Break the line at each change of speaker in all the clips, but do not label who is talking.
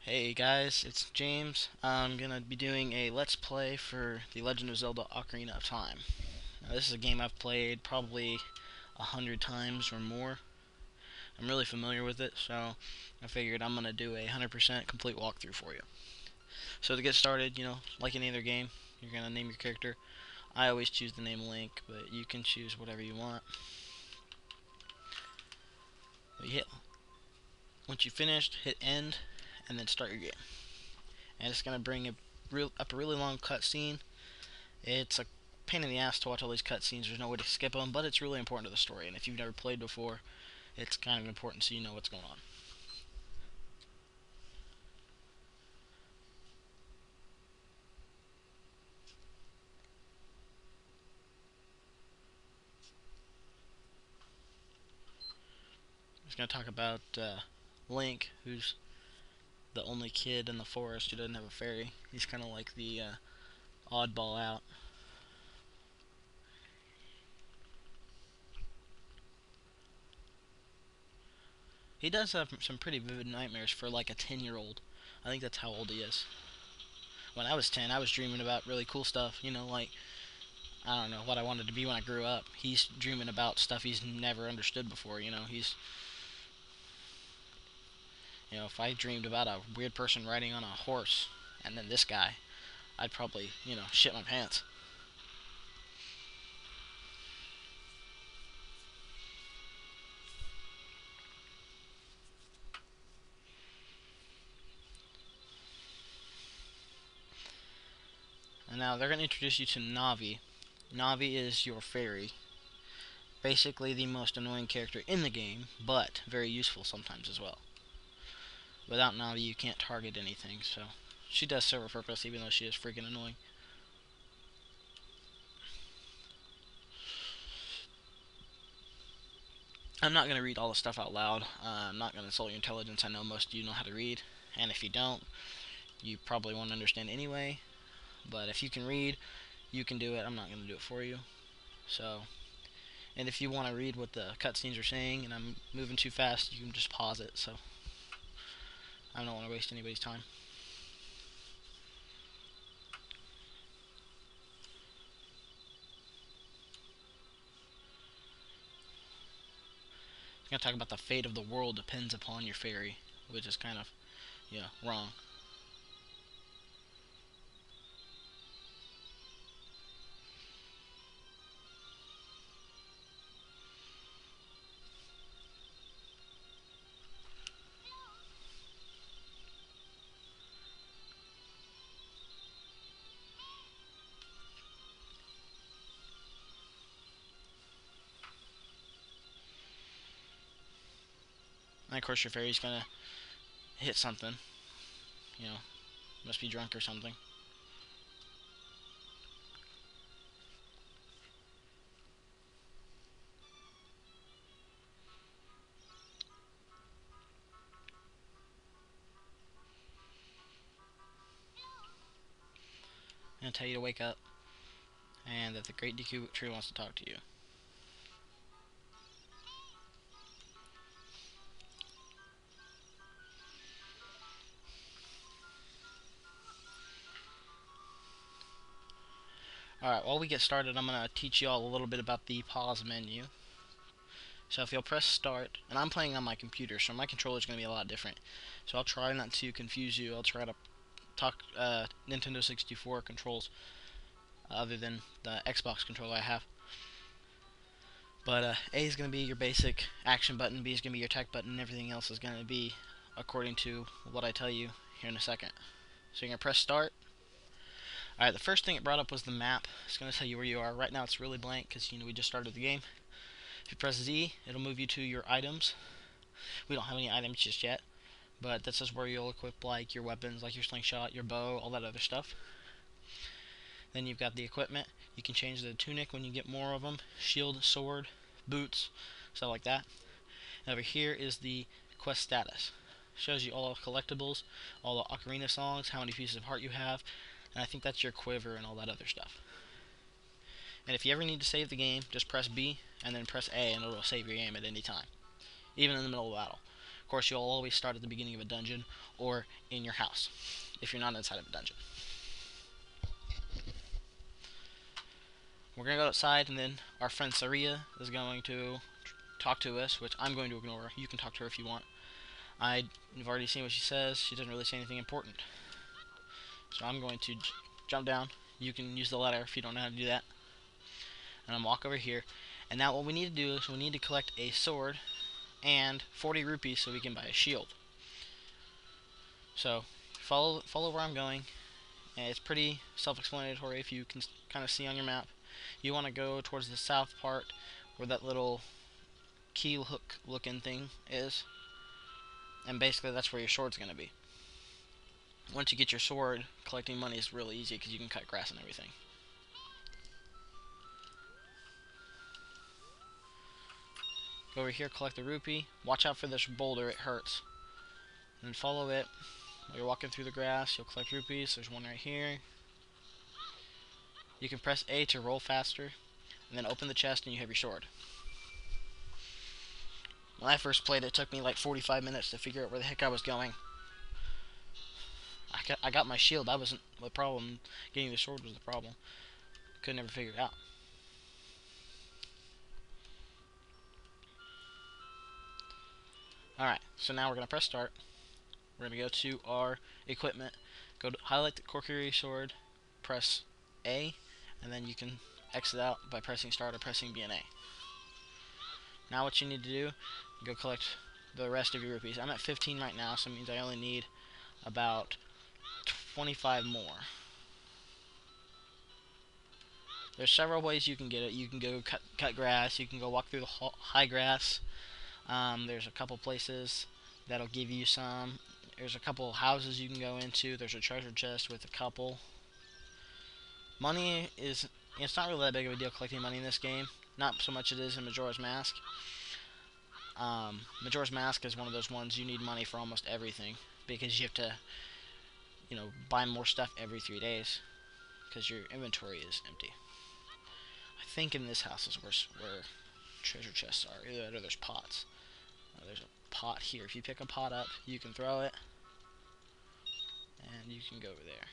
Hey guys, it's James. I'm gonna be doing a Let's Play for The Legend of Zelda Ocarina of Time. Now, this is a game I've played probably 100 times or more. I'm really familiar with it, so I figured I'm gonna do a 100% complete walkthrough for you. So to get started, like any other game, you're gonna name your character. I always choose the name Link, but you can choose whatever you want. But yeah, once you've finished, hit end, and then start your game. And it's gonna bring up a really long cutscene. It's a pain in the ass to watch all these cutscenes. There's no way to skip them, but it's really important to the story. And if you've never played before, it's kind of important so you know what's going on. I'm just going to talk about Link, who's the only kid in the forest who doesn't have a fairy. He's kind of like the oddball out. He does have some pretty vivid nightmares for like a 10-year-old. I think that's how old he is. When I was 10, I was dreaming about really cool stuff, like I don't know what I wanted to be when I grew up. He's dreaming about stuff he's never understood before. If I dreamed about a weird person riding on a horse, and then this guy, I'd probably, shit my pants. And now they're going to introduce you to Navi. Navi is your fairy. Basically the most annoying character in the game, but very useful sometimes as well. Without Navi, you can't target anything, so she does serve a purpose, even though she is freaking annoying. I'm not going to read all the stuff out loud. I'm not going to insult your intelligence. I know most of you know how to read, and if you don't, you probably won't understand anyway. But if you can read, you can do it. I'm not going to do it for you. So, and if you want to read what the cutscenes are saying and I'm moving too fast, you can just pause it. So, I don't want to waste anybody's time. I'm going to talk about the fate of the world depends upon your fairy, which is kind of, wrong. And of course, your fairy's going to hit something. You know, must be drunk or something. I'm going to tell you to wake up and that the Great Deku Tree wants to talk to you. Alright, while we get started, I'm going to teach you all a little bit about the pause menu. So if you'll press start, and I'm playing on my computer, so my controller is going to be a lot different. So I'll try not to confuse you. I'll try to talk Nintendo 64 controls other than the Xbox controller I have. But A is going to be your basic action button, B is going to be your attack button, and everything else is going to be according to what I tell you here in a second. So you're going to press start. Alright, the first thing it brought up was the map. It's going to tell you where you are. Right now it's really blank because, we just started the game. If you press Z, it'll move you to your items. We don't have any items just yet, but this is where you'll equip like your weapons, like your slingshot, your bow, all that other stuff. Then you've got the equipment. You can change the tunic when you get more of them. Shield, sword, boots, stuff like that. And over here is the quest status. Shows you all the collectibles, all the Ocarina songs, how many pieces of heart you have, and I think that's your quiver and all that other stuff. And if you ever need to save the game, just press B and then press A and it'll save your game at any time, even in the middle of battle. Of course, you'll always start at the beginning of a dungeon or in your house if you're not inside of a dungeon. We're going to go outside, and then our friend Saria is going to talk to us, which I'm going to ignore. You can talk to her if you want. I've already seen what she says. She doesn't really say anything important. So I'm going to jump down. You can use the ladder if you don't know how to do that. And I'm walk over here. And now what we need to do is we need to collect a sword and 40 rupees so we can buy a shield. So follow where I'm going. And it's pretty self-explanatory if you can kind of see on your map. You want to go towards the south part where that little key hook looking thing is. And basically that's where your sword's going to be. Once you get your sword, collecting money is really easy because you can cut grass and everything. Go over here, collect the rupee. Watch out for this boulder, it hurts. And then follow it. While you're walking through the grass, you'll collect rupees. There's one right here. You can press A to roll faster, and then open the chest and you have your sword. When I first played it took me like 45 minutes to figure out where the heck I was going. I got my shield, that wasn't the problem. Getting the sword was the problem. Could never figure it out. Alright, so now we're going to press start. We're going to go to our equipment. Go to highlight the Kokiri Sword, press A, and then you can exit out by pressing start or pressing B and A. Now what you need to do, go collect the rest of your rupees. I'm at 15 right now, so it means I only need about 25 more. There's several ways you can get it. You can go cut grass, you can go walk through the high grass. There's a couple places that'll give you some. There's a couple houses you can go into. There's a treasure chest with a couple. Money is, it's not really that big of a deal collecting money in this game. Not so much it is in Majora's Mask. Majora's Mask is one of those ones you need money for almost everything because you have to, buy more stuff every 3 days because your inventory is empty. I think in this house is where treasure chests are. Either that or there's pots. There's a pot here. If you pick a pot up, you can throw it, and you can go over there.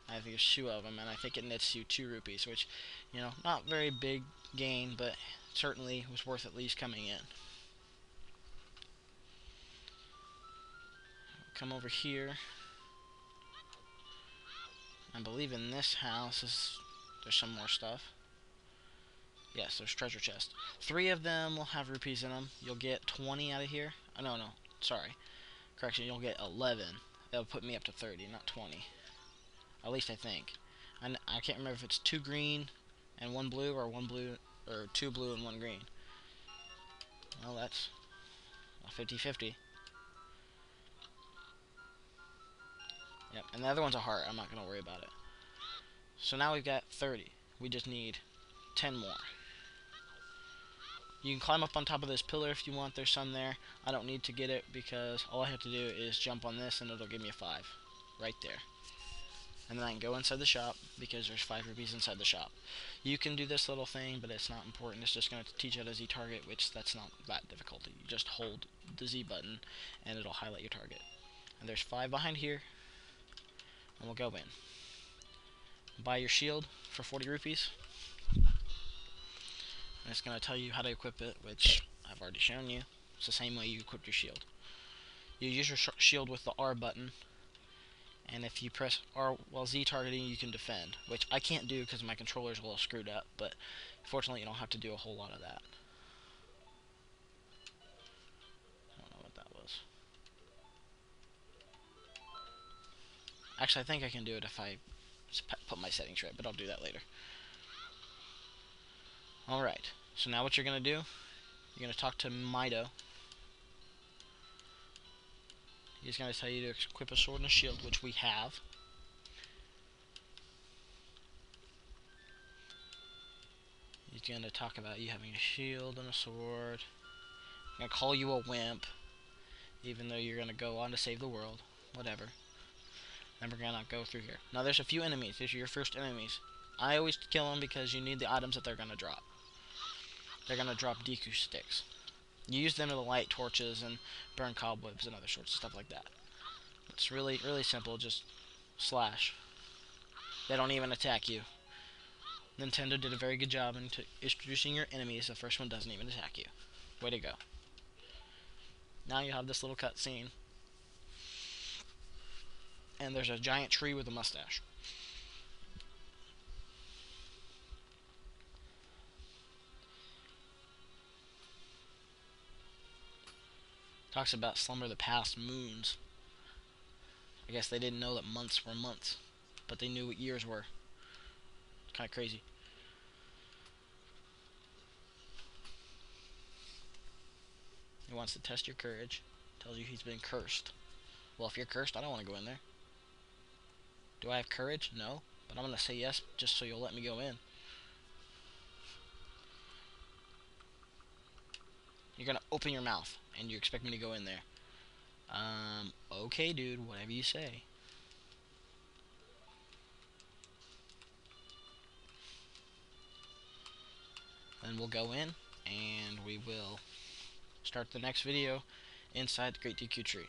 I think there's 2 of them, and I think it nets you 2 rupees, which, not very big gain, but certainly was worth at least coming in. Come over here. I believe in this house there's some more stuff. Yes, there's treasure chest. 3 of them will have rupees in them. You'll get 20 out of here. Oh, no, sorry. Correction, you'll get 11. That'll put me up to 30, not 20. At least I think. I can't remember if it's 2 green and 1 blue, or 2 blue and 1 green. Well, that's a 50-50. Yep, and the other one's a heart. I'm not going to worry about it. So now we've got 30. We just need 10 more. You can climb up on top of this pillar if you want. There's some there. I don't need to get it because all I have to do is jump on this and it'll give me a 5 right there. And then I can go inside the shop because there's 5 rupees inside the shop. You can do this little thing, but it's not important. It's just going to teach you how to Z target, which that's not that difficult. You just hold the Z button and it'll highlight your target. And there's 5 behind here. And we'll go in. Buy your shield for 40 rupees. And it's going to tell you how to equip it, which I've already shown you. It's the same way you equip your shield. You use your shield with the R button, and if you press R while Z targeting, you can defend, which I can't do because my controller's a little screwed up, but fortunately you don't have to do a whole lot of that. I don't know what that was. Actually, I think I can do it if I put my settings right, but I'll do that later. Alright, so now what you're going to do, you're going to talk to Mido. He's going to tell you to equip a sword and a shield, which we have. He's going to talk about you having a shield and a sword. He's going to call you a wimp, even though you're going to go on to save the world. Whatever. Then we're going to go through here. Now there's a few enemies. These are your first enemies. I always kill them because you need the items that they're going to drop. They're going to drop Deku Sticks. You use them to light torches and burn cobwebs and other sorts of stuff like that. It's really, really simple. Just slash. They don't even attack you. Nintendo did a very good job in introducing your enemies. The first one doesn't even attack you. Way to go. Now you have this little cutscene. And there's a giant tree with a mustache. Talks about slumber the past moons. I guess they didn't know that months were months, but they knew what years were. Kind of crazy. He wants to test your courage. Tells you he's been cursed. Well, if you're cursed, I don't want to go in there. Do I have courage? No. But I'm going to say yes just so you'll let me go in. You're going to open your mouth and you expect me to go in there. Okay, dude. Whatever you say. Then we'll go in and we will start the next video inside the Great Deku Tree.